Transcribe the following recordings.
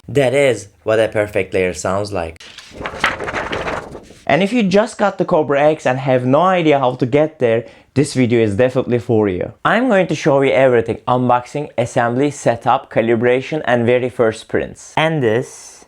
That is what a perfect layer sounds like. And if you just got the Kobra X and have no idea how to get there, this video is definitely for you. I'm going to show you everything: unboxing, assembly, setup, calibration, and very first prints. And this,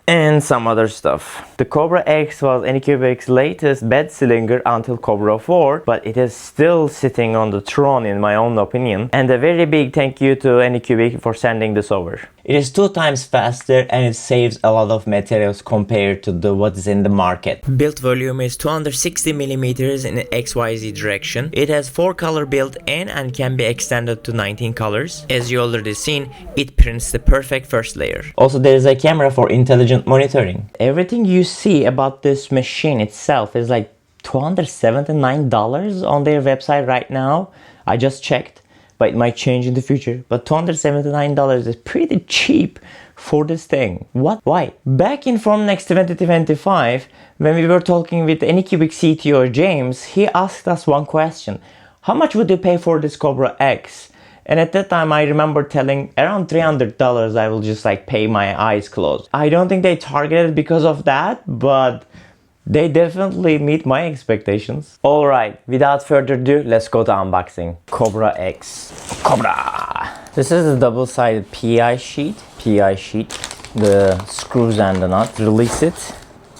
and some other stuff. The Kobra X was Anycubic's latest bed cylinder until Kobra 4, but it is still sitting on the throne in my own opinion. And a very big thank you to Anycubic for sending this over. It is 2 times faster and it saves a lot of materials compared to what is in the market. Build volume is 260 millimeters in XYZ direction. It has 4 color built-in and can be extended to 19 colors. As you already seen, it prints the perfect first layer. Also, there is a camera for intelligent monitoring. Everything you see about this machine itself is like $279 on their website right now. I just checked, but it might change in the future. But $279 is pretty cheap for this thing. What? Why? Back in Formnext 2025, when we were talking with Anycubic CTO James, he asked us one question: how much would you pay for this Kobra X? And at that time, I remember telling around $300 I will just like pay my eyes closed. I don't think they targeted because of that, but they definitely meet my expectations. Alright, without further ado, let's go to unboxing. Kobra X. Kobra! This is a double-sided PI sheet. The screws and the nut. Release it.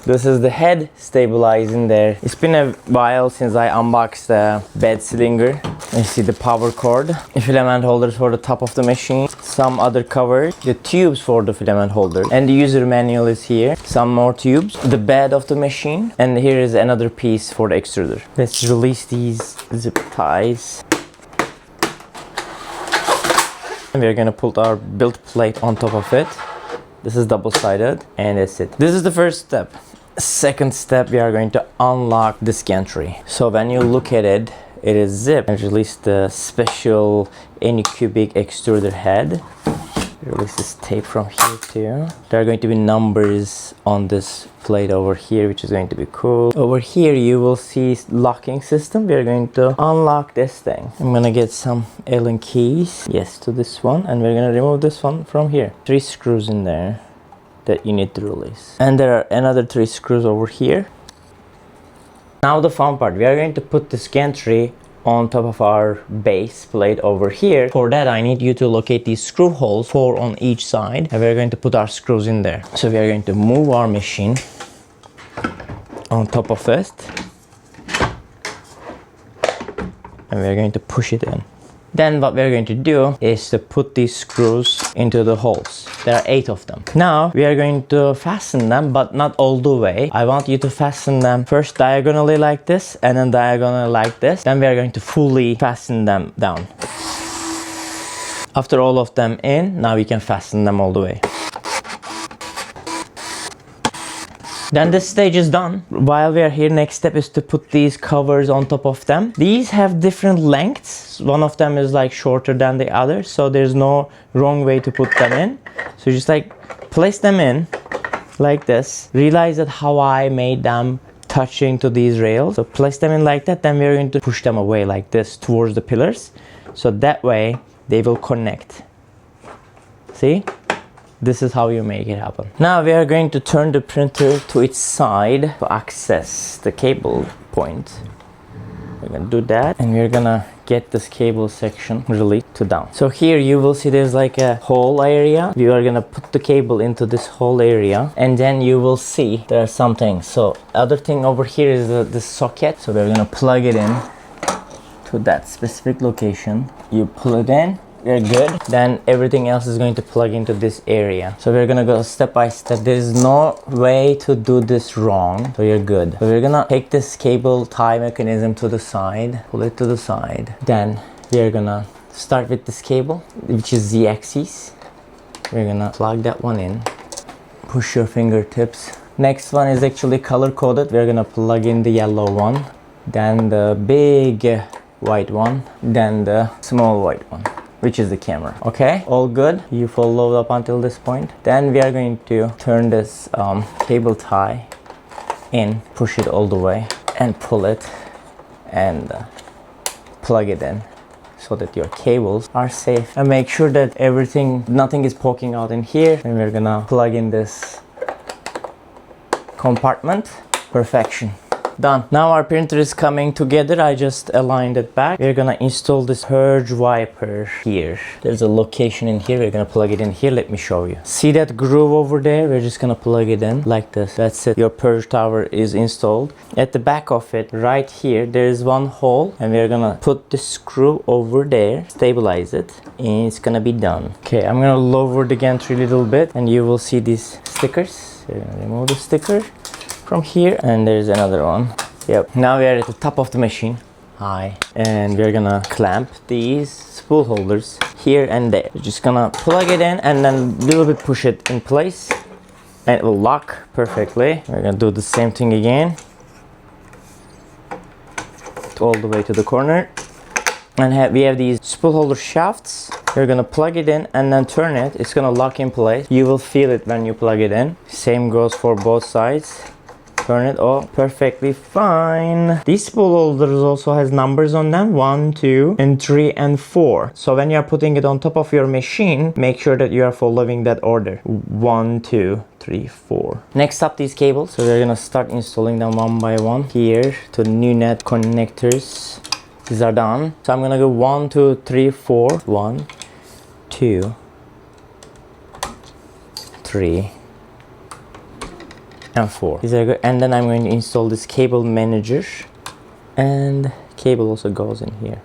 This is the head stabilizing there. It's been a while since I unboxed the bed cylinder. You see the power cord, the filament holders for the top of the machine, some other covers, the tubes for the filament holder, and the user manual is here. Some more tubes, the bed of the machine, and here is another piece for the extruder. Let's release these zip ties. And we're gonna put our build plate on top of it. This is double-sided, and that's it. This is the first step. Second step, we are going to unlock this gantry. So when you look at it, it is zipped. And release the special Anycubic extruder head. Release this tape from here too. There are going to be numbers on this plate over here, which is going to be cool. Over here you will see locking system. We are going to unlock this thing. I'm gonna get some Allen keys. Yes, to this one, and we're gonna remove this one from here. 3 screws in there that you need to release. And there are another 3 screws over here. Now the fun part, we are going to put this gantry on top of our base plate over here. For that, I need you to locate these screw holes, 4 on each side, and we're going to put our screws in there. So we are going to move our machine on top of it, and we're going to push it in. Then what we're going to do is to put these screws into the holes. There are 8 of them. Now we are going to fasten them, but not all the way. I want you to fasten them first diagonally like this, and then diagonally like this. Then we are going to fully fasten them down. After all of them in, now we can fasten them all the way. Then this stage is done. While we are here, next step is to put these covers on top of them. These have different lengths. One of them is like shorter than the other, so there's no wrong way to put them in. So just like place them in like this. Realize that how I made them touching to these rails. So place them in like that, then we're going to push them away like this towards the pillars. So that way they will connect. See? This is how you make it happen. Now we are going to turn the printer to its side to access the cable point. We're gonna do that, and we're gonna get this cable section released to down. So here you will see there's like a hole area. We are gonna put the cable into this whole area, and then you will see there's something. So other thing over here is the socket. So we're gonna plug it in to that specific location. You pull it in. We're good. Then everything else is going to plug into this area. So we're gonna go step by step. There's no way to do this wrong. So you're good. So we're gonna take this cable tie mechanism to the side, pull it to the side. Then we're gonna start with this cable, which is Z-axis. We're gonna plug that one in. Push your fingertips. Next one is actually color coded. We're gonna plug in the yellow one, then the big white one, then the small white one. which is the camera. Okay, all good. You followed up until this point. Then we are going to turn this cable tie in, push it all the way, and pull it and plug it in so that your cables are safe. And make sure that nothing is poking out in here. And we're gonna plug in this compartment. Perfection. Done. Now our printer is coming together. I just aligned it back. We're gonna install this purge wiper here. There's a location in here. We're gonna plug it in here. Let me show you. See that groove over there? We're just gonna plug it in like this. That's it. Your purge tower is installed. At the back of it, right here, there is one hole, and we're gonna put the screw over there, stabilize it, and it's gonna be done. Okay, I'm gonna lower the gantry a little bit, and you will see these stickers. We're gonna remove the sticker from here, and there's another one. Yep. Now we are at the top of the machine. Hi. And we're gonna clamp these spool holders here and there. We're just gonna plug it in and then a little bit push it in place, and it will lock perfectly. We're gonna do the same thing again, all the way to the corner. And we have these spool holder shafts. You're gonna plug it in and then turn it. It's gonna lock in place. You will feel it when you plug it in. Same goes for both sides. Turn it all perfectly fine. These spool holders also has numbers on them, 1, 2, and 3, and 4. So when you are putting it on top of your machine, make sure that you are following that order. 1, 2, 3, 4. Next up, these cables. So we're gonna start installing them one by one. Here to new net connectors. These are done. So I'm gonna go 1, 2, 3, 4. 1, 2, 3. And 4. These are good. And then I'm going to install this cable manager, and cable also goes in here.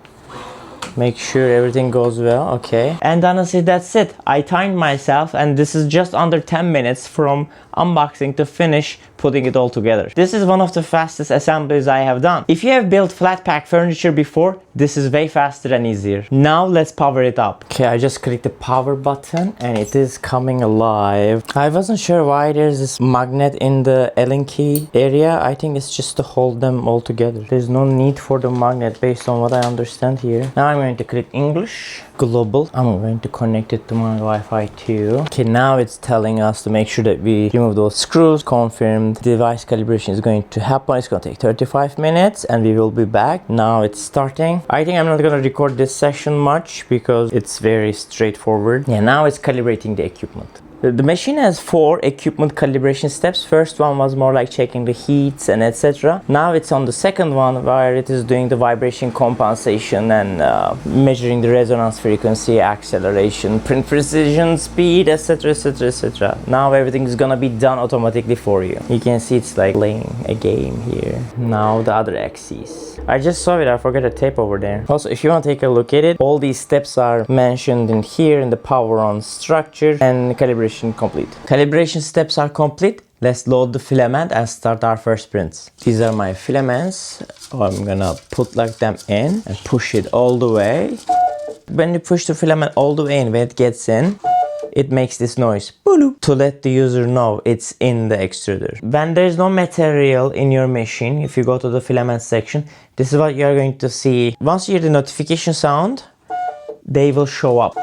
Make sure everything goes well. Okay, and honestly, that's it. I timed myself, and this is just under 10 minutes from unboxing to finish putting it all together. This is one of the fastest assemblies I have done. If you have built flat pack furniture before, this is way faster and easier. Now let's power it up. Okay, I just clicked the power button and it is coming alive. I wasn't sure why there's this magnet in the Allen key area. I think it's just to hold them all together. There's no need for the magnet based on what I understand here. Now I'm going to click English, global. I'm going to connect it to my Wi-Fi too. Okay, now it's telling us to make sure that we remove those screws. Confirmed. Device calibration is going to happen. It's going to take 35 minutes and we will be back. Now it's starting. I think I'm not going to record this session much because it's very straightforward. Yeah, now it's calibrating the equipment. The machine has 4 equipment calibration steps. First one was more like checking the heats and etc. Now it's on the second one where it is doing the vibration compensation and measuring the resonance frequency, acceleration, print precision, speed, etc, etc, etc. Now everything is gonna be done automatically for you. You can see it's like playing a game here. Now the other axis. I just saw it, I forgot a tape over there. Also, if you want to take a look at it, all these steps are mentioned in here in the power on structure, and calibration complete. Calibration steps are complete. Let's load the filament and start our first prints. These are my filaments. I'm gonna put like them in and push it all the way. When you push the filament all the way in, when it gets in, it makes this noise to let the user know it's in the extruder. When there's no material in your machine, if you go to the filament section, this is what you're going to see. Once you hear the notification sound, they will show up.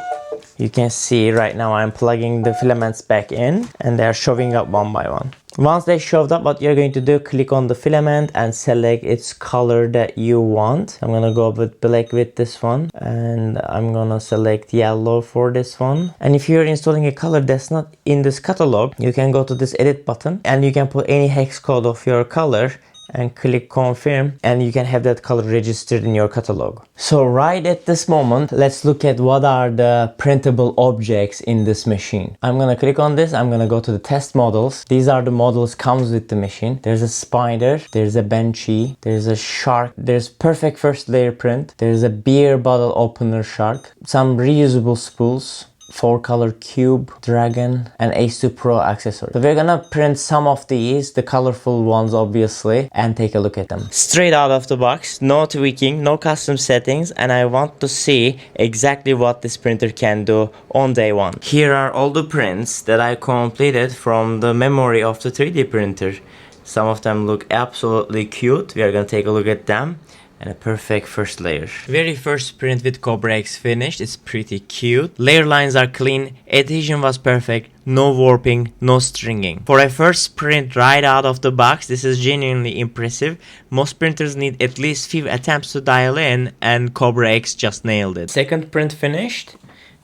You can see right now I'm plugging the filaments back in and they are showing up one by one. Once they showed up, what you're going to do, click on the filament and select its color that you want. I'm gonna go with black with this one, and I'm gonna select yellow for this one. And if you're installing a color that's not in this catalog, you can go to this edit button and you can put any hex code of your color and click confirm, and you can have that color registered in your catalog. So right at this moment, let's look at what are the printable objects in this machine. I'm gonna click on this. I'm gonna go to the test models. These are the models comes with the machine. There's a spider, there's a benchy, there's a shark, there's perfect first layer print, there's a beer bottle opener shark, some reusable spools, 4-color cube, dragon, and Ace 2 Pro accessory. So we're gonna print some of these, the colorful ones obviously, and take a look at them. Straight out of the box, no tweaking, no custom settings, and I want to see exactly what this printer can do on day one. Here are all the prints that I completed from the memory of the 3D printer. Some of them look absolutely cute. We are gonna take a look at them. and a perfect first layer. Very first print with Kobra X finished. It's pretty cute. Layer lines are clean. Adhesion was perfect. No warping, no stringing. For a first print right out of the box, this is genuinely impressive. Most printers need at least few attempts to dial in, and Kobra X just nailed it. Second print finished,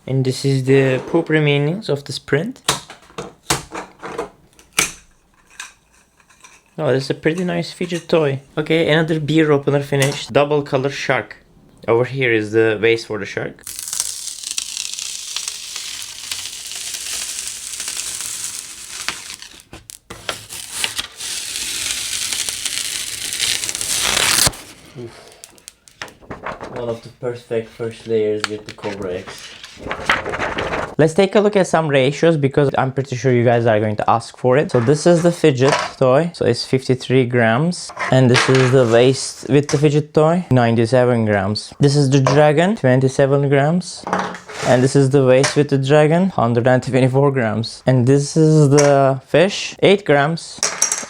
and this is the poop remainings of this print. Oh, this is a pretty nice fidget toy. Okay, another beer opener finished. Double color shark. Over here is the base for the shark. One of the perfect first layers with the Kobra X. Let's take a look at some ratios because I'm pretty sure you guys are going to ask for it. So this is the fidget toy. So it's 53 grams. And this is the waist with the fidget toy, 97 grams. This is the dragon, 27 grams. And this is the waist with the dragon, 124 grams. And this is the fish, 8 grams.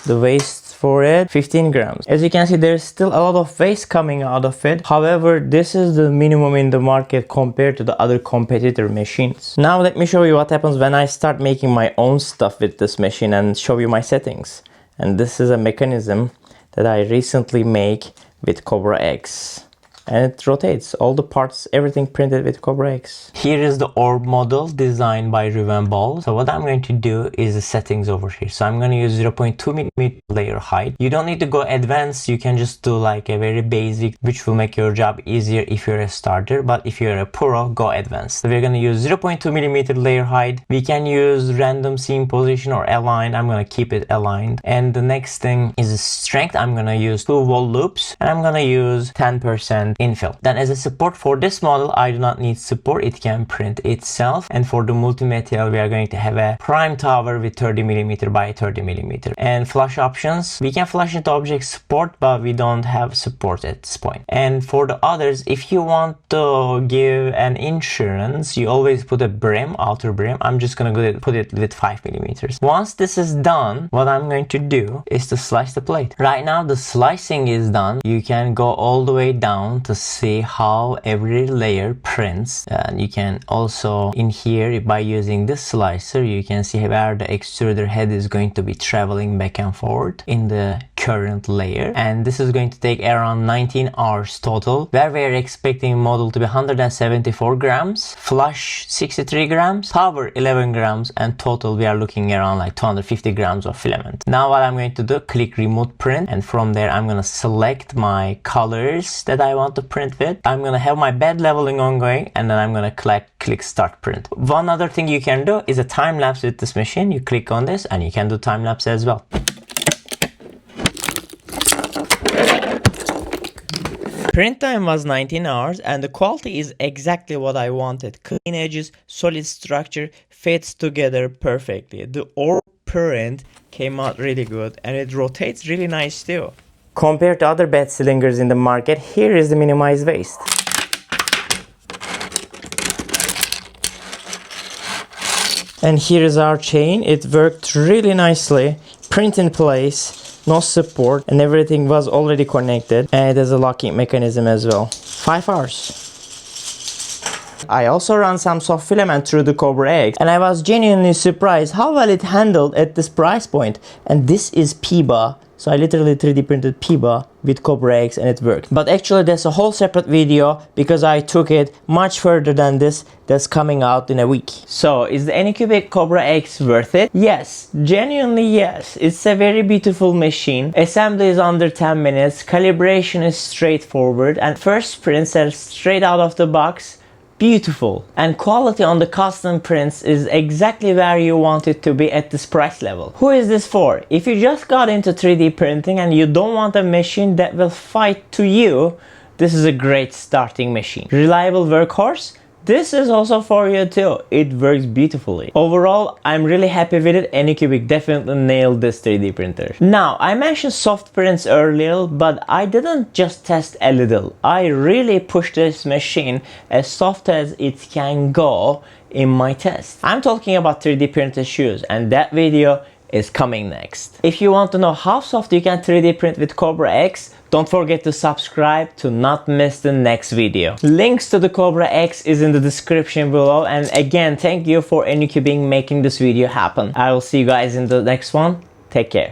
The waist for it, 15 grams. As you can see, there's still a lot of waste coming out of it. However, this is the minimum in the market compared to the other competitor machines. Now let me show you what happens when I start making my own stuff with this machine and show you my settings. And this is a mechanism that I recently make with Kobra X. And it rotates all the parts, everything printed with Kobra X. Here is the orb model designed by Ruben Ball. So what I'm going to do is the settings over here. So I'm going to use 0.2mm layer height. You don't need to go advanced. You can just do like a very basic, which will make your job easier if you're a starter. But if you're a pro, go advanced. So we're going to use 0.2mm layer height. We can use random seam position or align. I'm going to keep it aligned. And the next thing is the strength. I'm going to use 2 wall loops and I'm going to use 10% infill. Then as a support for this model, I do not need support. It can print itself. And for the multi-material, we are going to have a prime tower with 30mm by 30mm. And flush options, we can flush into object support, but we don't have support at this point. And for the others, if you want to give an insurance, you always put a brim, outer brim. I'm just going to put it with 5mm. Once this is done, what I'm going to do is to slice the plate. Right now, the slicing is done. You can go all the way down to see how every layer prints, and you can also in here by using this slicer you can see where the extruder head is going to be traveling back and forth in the current layer, and this is going to take around 19 hours total, where we are expecting model to be 174 grams, flush 63 grams, power 11 grams, and total we are looking around like 250 grams of filament. Now what I'm going to do, click remote print, and from there I'm going to select my colors that I want to print with. I'm going to have my bed leveling ongoing, and then I'm going to click start print. One other thing you can do is a time lapse with this machine. You click on this and you can do time lapse as well. Print time was 19 hours and the quality is exactly what I wanted. Clean edges, solid structure, fits together perfectly. The orb print came out really good and it rotates really nice too. Compared to other bed cylinders in the market, here is the minimized waste. And here is our chain. It worked really nicely. Print in place, no support, and everything was already connected. And it has a locking mechanism as well. 5 hours. I also ran some soft filament through the Kobra X, and I was genuinely surprised how well it handled at this price point. And this is PBA. So I literally 3D printed PBA with Kobra X and it worked. But actually that's a whole separate video because I took it much further than this, that's coming out in a week. So is the Anycubic Kobra X worth it? Yes, genuinely yes. It's a very beautiful machine. Assembly is under 10 minutes, calibration is straightforward, and first prints are straight out of the box. Beautiful, and quality on the custom prints is exactly where you want it to be at this price level. Who is this for? If you just got into 3D printing and you don't want a machine that will fight to you, this is a great starting machine. Reliable workhorse? This is also for you too. It works beautifully. Overall, I'm really happy with it. Anycubic definitely nailed this 3D printer. Now, I mentioned soft prints earlier, but I didn't just test a little. I really pushed this machine as soft as it can go in my test. I'm talking about 3D printed shoes, and that video is coming next. If you want to know how soft you can 3D print with Kobra X, don't forget to subscribe to not miss the next video. Links to the Kobra X is in the description below, and again, thank you for Anycubic making this video happen. I will see you guys in the next one. Take care.